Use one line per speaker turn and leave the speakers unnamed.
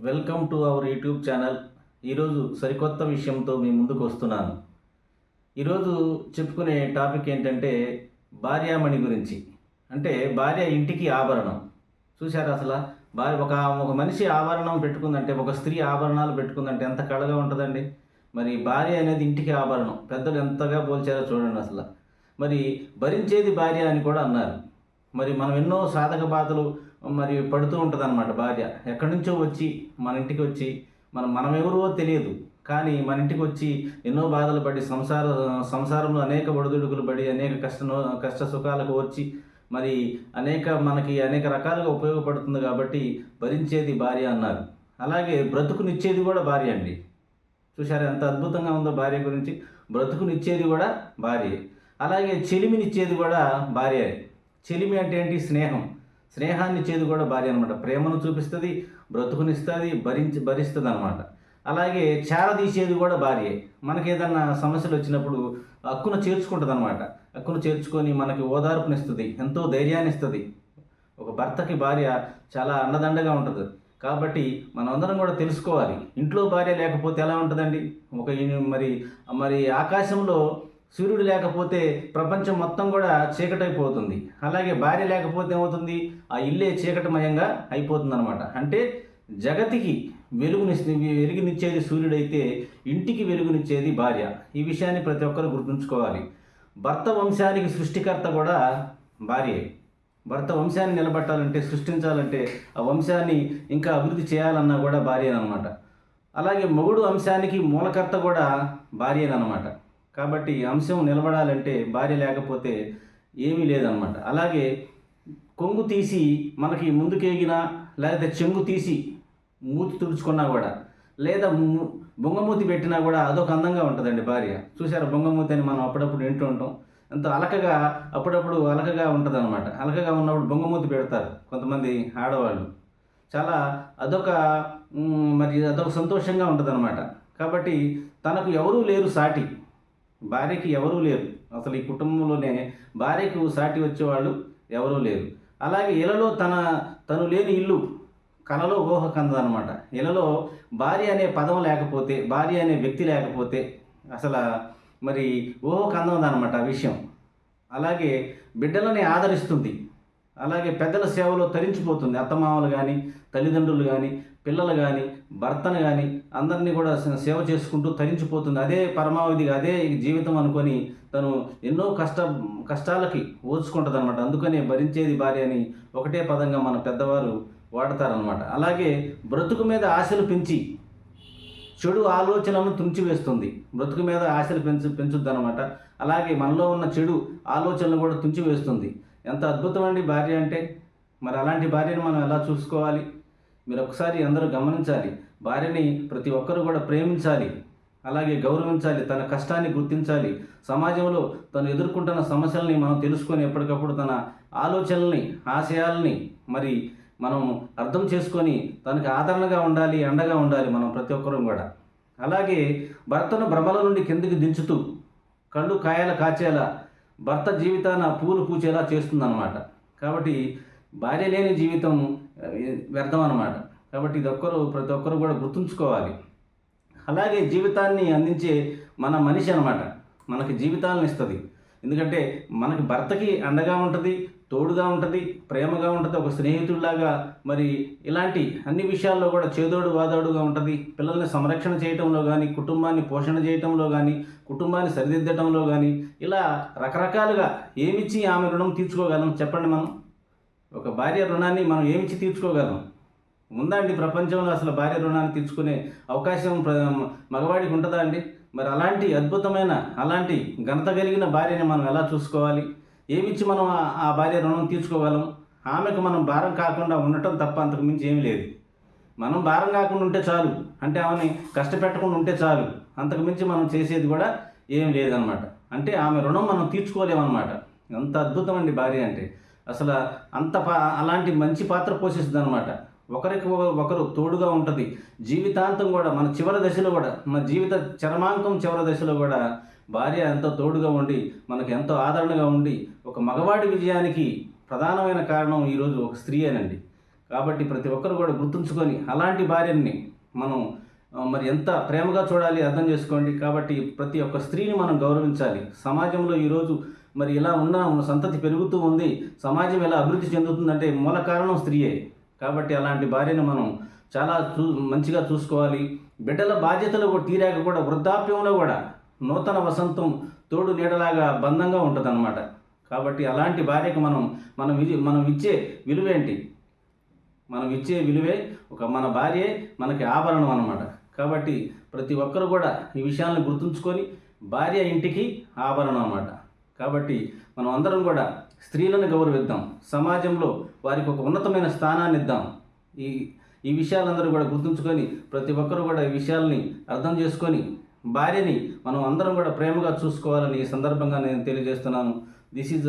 Welcome to our YouTube channel. ఈరోజు సరికొత్త విషయంతో మీ ముందుకు వస్తున్నాను. ఈరోజు చెప్పుకునే టాపిక్ ఏంటంటే భార్యామణి గురించి. అంటే భార్య ఇంటికి ఆభరణం. చూశారు అసలు భార్య ఒక మనిషి ఆభరణం పెట్టుకుందంటే, ఒక స్త్రీ ఆభరణాలు పెట్టుకుందంటే ఎంత కళగా ఉంటుందండి. మరి భార్య అనేది ఇంటికి ఆభరణం. పెద్దలు ఎంతగా పోల్చారో చూడండి అసలు. మరి భరించేది భార్య అని కూడా అన్నారు. మరి మనం ఎన్నో సాధక బాధలు మరి పడుతూ ఉంటుందన్నమాట భార్య. ఎక్కడి నుంచో వచ్చి మన ఇంటికి వచ్చి మనమెవరో తెలియదు, కానీ మన ఇంటికి వచ్చి ఎన్నో బాధలు పడి సంసారంలో అనేక ఒడిదుడుకులు పడి అనేక కష్ట సుఖాలకు వచ్చి మరి మనకి అనేక రకాలుగా ఉపయోగపడుతుంది కాబట్టి భరించేది భార్య అన్నారు. అలాగే బ్రతుకునిచ్చేది కూడా భార్య అండి. చూశారా ఎంత అద్భుతంగా ఉందో భార్య గురించి. బ్రతుకునిచ్చేది కూడా భార్యే. అలాగే చెలిమినిచ్చేది కూడా భార్యే. చెలిమి అంటే ఏంటి? స్నేహాన్ని ఇచ్చేది కూడా భార్య అనమాట. ప్రేమను చూపిస్తుంది, బ్రతుకునిస్తుంది, భరిస్తుంది అనమాట. అలాగే చేరదీసేది కూడా భార్యే. మనకి ఏదన్నా సమస్యలు వచ్చినప్పుడు హక్కును చేర్చుకుంటుంది అనమాట. హక్కును చేర్చుకొని మనకి ఓదార్పునిస్తుంది, ఎంతో ధైర్యాన్ని ఇస్తుంది. ఒక భర్తకి భార్య చాలా అండదండగా ఉంటుంది. కాబట్టి మనమందరం కూడా తెలుసుకోవాలి. ఇంట్లో భార్య లేకపోతే ఎలా ఉంటుందండి? మరి మరి ఆకాశంలో సూర్యుడు లేకపోతే ప్రపంచం మొత్తం కూడా చీకటైపోతుంది. అలాగే భార్య లేకపోతే ఏమవుతుంది? ఆ ఇల్లే చీకటమయంగా అయిపోతుంది అనమాట. అంటే జగతికి వెలుగునిచ్చేది సూర్యుడైతే ఇంటికి వెలుగునిచ్చేది భార్య. ఈ విషయాన్ని ప్రతి ఒక్కరు గుర్తుంచుకోవాలి. భర్త వంశానికి సృష్టికర్త కూడా భార్యే. భర్త వంశాన్ని నిలబెట్టాలంటే, సృష్టించాలంటే, ఆ వంశాన్ని ఇంకా అభివృద్ధి చేయాలన్నా కూడా భార్యేనమాట. అలాగే మొగుడు వంశానికి మూలకర్త కూడా భార్యేనమాట. కాబట్టి అంశం నిలబడాలంటే భార్య లేకపోతే ఏమీ లేదనమాట. అలాగే కొంగు తీసి మనకి ముందుకేగినా, లేకపోతే చెంగు తీసి మూతి తుడుచుకున్నా కూడా, లేదా బొంగమూతి పెట్టినా కూడా అదొక అందంగా ఉంటుందండి భార్య. చూసారా బొంగమూతి అని మనం అప్పుడప్పుడు వింటూ ఉంటాం. ఎంతో అప్పుడప్పుడు అలకగా ఉంటుంది అనమాట. అలకగా ఉన్నప్పుడు బొంగమూతి పెడతారు కొంతమంది ఆడవాళ్ళు. చాలా అదొక సంతోషంగా ఉంటుంది అనమాట. కాబట్టి తనకు ఎవరూ లేరు సాటి, భార్యకి ఎవరూ లేరు. అసలు ఈ కుటుంబంలోనే భార్యకు సాటి వచ్చేవాళ్ళు ఎవరూ లేరు. అలాగే ఇళ్ళలో తను లేని ఇల్లు కలలో ఊహ కందనమాట. ఇళ్ళలో భార్య అనే పదం లేకపోతే, భార్య అనే వ్యక్తి లేకపోతే అసలు మరి ఊహ కందనమాట ఆ విషయం. అలాగే బిడ్డలని ఆదరిస్తుంది. అలాగే పెద్దల సేవలో తరించిపోతుంది. అత్తమామలు కానీ, తల్లిదండ్రులు కానీ, పిల్లలు కానీ, భర్తను కానీ అందరినీ కూడా సేవ చేసుకుంటూ తరించిపోతుంది. అదే పరమావధిగా, అదే జీవితం అనుకొని తను ఎన్నో కష్టాలకి ఓర్చుకుంటుంది అనమాట. అందుకనే భరించేది భార్య అని ఒకటే పదంగా మన పెద్దవారు వాడతారనమాట. అలాగే బ్రతుకు మీద ఆశలు పెంచి చెడు ఆలోచనలను తుంచివేస్తుంది. బ్రతుకు మీద ఆశలు పెంచుద్ది అనమాట. అలాగే మనలో ఉన్న చెడు ఆలోచనలు కూడా తుంచివేస్తుంది. ఎంత అద్భుతమండి భార్య అంటే. మరి అలాంటి భార్యను మనం ఎలా చూసుకోవాలి? మీరు ఒకసారి అందరూ గమనించాలి. భార్యని ప్రతి ఒక్కరూ కూడా ప్రేమించాలి, అలాగే గౌరవించాలి, తన కష్టాన్ని గుర్తించాలి. సమాజంలో తను ఎదుర్కొంటున్న సమస్యల్ని మనం తెలుసుకొని ఎప్పటికప్పుడు తన ఆలోచనల్ని, ఆశయాల్ని మరి మనం అర్థం చేసుకొని తనకు ఆదరణగా ఉండాలి, అండగా ఉండాలి మనం ప్రతి ఒక్కరూ కూడా. అలాగే భర్తను భ్రమల నుండి కిందికి దించుతూ కళ్ళు కాయల కాచేలా భర్త జీవితాన పూలు పూచేలా చేస్తుందన్నమాట. కాబట్టి భార్య లేని జీవితం వ్యర్థం అన్నమాట. కాబట్టి ప్రతి ఒక్కరు కూడా గుర్తుంచుకోవాలి. అలాగే జీవితాన్ని అందించే మన మనిషి అనమాట. మనకి జీవితాలను ఇస్తుంది. ఎందుకంటే మనకి భర్తకి అండగా ఉంటుంది, తోడుగా ఉంటుంది, ప్రేమగా ఉంటుంది, ఒక స్నేహితుడిలాగా. మరి ఇలాంటి అన్ని విషయాల్లో కూడా చేదోడు వాదోడుగా ఉంటుంది. పిల్లల్ని సంరక్షణ చేయటంలో కానీ, కుటుంబాన్ని పోషణ చేయటంలో కానీ, కుటుంబాన్ని సరిదిద్దటంలో కానీ, ఇలా రకరకాలుగా ఏమిచ్చి ఆమె రుణం తీర్చుకోగలం చెప్పండి? ఒక భార్య రుణాన్ని మనం ఏమిచ్చి తీర్చుకోగలం? ఉందా అండి ప్రపంచంలో అసలు భార్య రుణాన్ని తీర్చుకునే అవకాశం మగవాడికి ఉంటుందా అండి? మరి అలాంటి అద్భుతమైన, అలాంటి ఘనత కలిగిన భార్యని మనం ఎలా చూసుకోవాలి? ఏమిచ్చి మనం ఆ భార్య రుణం తీర్చుకోగలం? ఆమెకు మనం భారం కాకుండా ఉండటం తప్ప అంతకు మించి ఏమీ లేదు. మనం భారం కాకుండా ఉంటే చాలు, అంటే ఆమెని కష్టపెట్టకుండా ఉంటే చాలు. అంతకు మించి మనం చేసేది కూడా ఏం లేదనమాట. అంటే ఆమె రుణం మనం తీర్చుకోలేమన్నమాట. ఎంత అద్భుతం అండి భార్య అంటే. అసలు అలాంటి మంచి పాత్ర పోషిస్తుంది అనమాట. ఒకరికి ఒకరు తోడుగా ఉంటుంది. జీవితాంతం కూడా మన చివరి దశలో కూడా, మన జీవిత చరమాంకం చివరి దశలో కూడా భార్య ఎంతో తోడుగా ఉండి మనకు ఎంతో ఆదరణగా ఉండి, ఒక మగవాడి విజయానికి ప్రధానమైన కారణం ఈరోజు ఒక స్త్రీయేనండి. కాబట్టి ప్రతి ఒక్కరు కూడా గుర్తుంచుకొని అలాంటి భార్యని మనం మరి ఎంత ప్రేమగా చూడాలి అర్థం చేసుకోండి. కాబట్టి ప్రతి ఒక్క స్త్రీని మనం గౌరవించాలి. సమాజంలో ఈరోజు మరి ఇలా ఉన్న సంతతి పెరుగుతూ ఉంది, సమాజం ఎలా అభివృద్ధి చెందుతుందంటే మూల కారణం స్త్రీయే. కాబట్టి అలాంటి భార్యను మనం చాలా మంచిగా చూసుకోవాలి. బిడ్డల బాధ్యతలు కూడా తీరాక కూడా వృద్ధాప్యంలో కూడా నూతన వసంతం తోడు నీడలాగా బంధంగా ఉంటుందన్నమాట. కాబట్టి అలాంటి భార్యకు మనం ఇచ్చే విలువేంటి? మనం ఇచ్చే విలువే మన భార్యే మనకి ఆభరణం అన్నమాట. కాబట్టి ప్రతి ఒక్కరు కూడా ఈ విషయాలను గుర్తుంచుకొని భార్య ఇంటికి ఆభరణం అన్నమాట. కాబట్టి మనం అందరం కూడా స్త్రీలను గౌరవిద్దాం, సమాజంలో వారికి ఒక ఉన్నతమైన స్థానాన్ని ఇద్దాం. ఈ విషయాలందరూ కూడా గుర్తుంచుకొని ప్రతి ఒక్కరు కూడా ఈ విషయాల్ని అర్థం చేసుకొని భార్యని మనం అందరం కూడా ప్రేమగా చూసుకోవాలని ఈ సందర్భంగా నేను తెలియజేస్తున్నాను. This is